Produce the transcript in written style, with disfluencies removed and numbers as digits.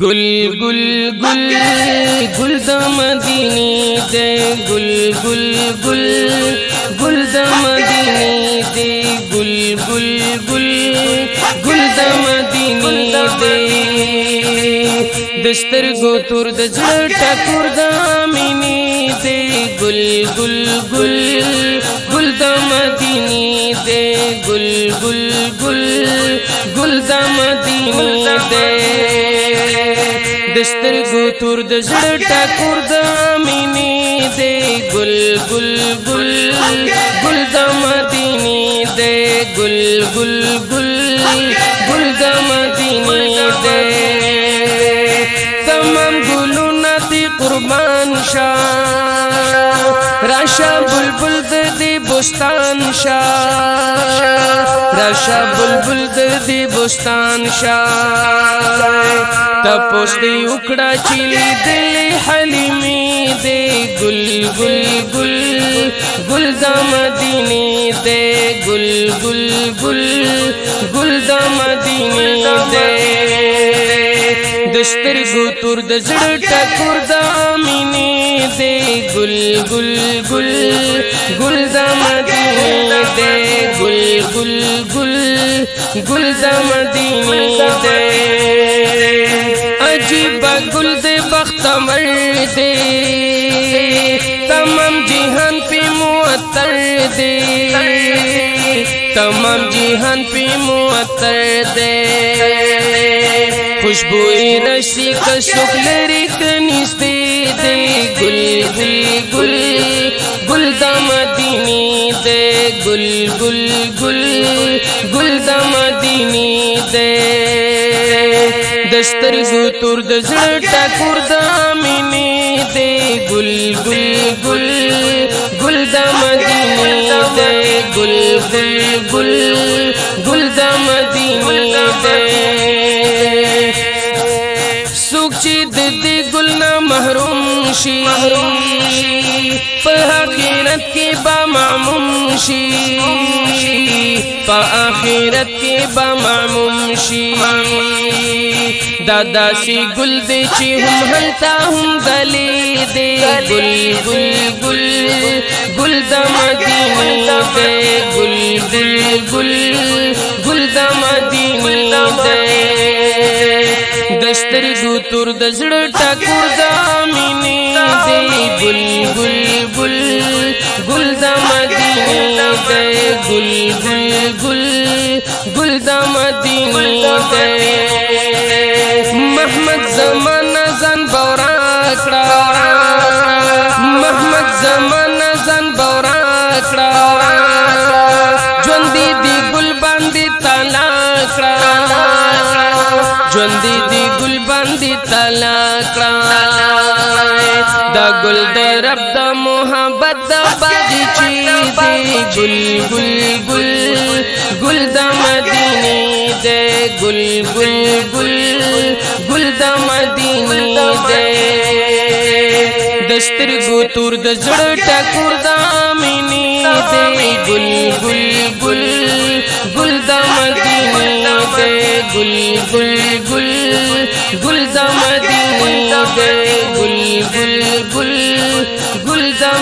گل گل گل گل دا مدینی دے گل گل گل گل دا مدینی دے گل گل گل گل دا مدینی دے دستر گو تور د زړه ټکور دا مینی دے گل گل گل گل دا مدینی دے گل گل گل گل دا مدینی دے دستر گو تور د زړه ټکور دا مینی دے گل گل گل گل دا مدینی دے گل گل گل گل دا مدینی دے تمام گلونا دی قربان شاہ راشا بلبل دی بستان شاہ راشا بلبل دی بستان شاہ تپوس دی اکڑا چیلی دل حلیمی دے گل گل گل گل دا مدینی دے گل گل گل گل دا مدینی دے دستر گو تور د زړه ټکور دا مینی دے گل گل گل گل دا مدینی دے گل گل گل گل دا مدینی دے عجیب گل دے بختور دے تمام جہان پہ معطر دے تمام جہان پہ معطر دے خوشبوئی رسی کا سکلری کنیستی دے گل گل گل گل دا مدینی دے گل گل گل گل دا مدینی دے دستر گو تور د زړه ټکور دا مینی دے گل گل گل گل دا مدینی دے گل گل گل گل دا مدینی دے سوک چی دی گل نا محروم شی پا آخرت کی با معموم شی پا آخرت کی با معموم شی دادا سی گل دے چی ہم ہلتا ہم دلی دے گل گل گل گل دا مدینی دے گل گل گل گل دا مدینی دے دستر گو تور د زړه ټکور دا مینی دے گل گل گل گل دا مدینی دے گل گل گل گل دا مدینی دے محمد زمان زن بورا کړه محمد زمان زن بورا کړه ژوند دی ګل باندې تالا کړه ژوند دی ګل باندې تالا کړه دا ګل د رب د محبت د باغچې دی ګل ګل ګل ګل د مدینې دی ګل ګل ګل گل دا مدینی دے دستر گو تور د زړه ټکور دا مینی دے گل گل گل گل دا مدینی دے گل گل گل گل دا مدینی دے گل گل گل گل دا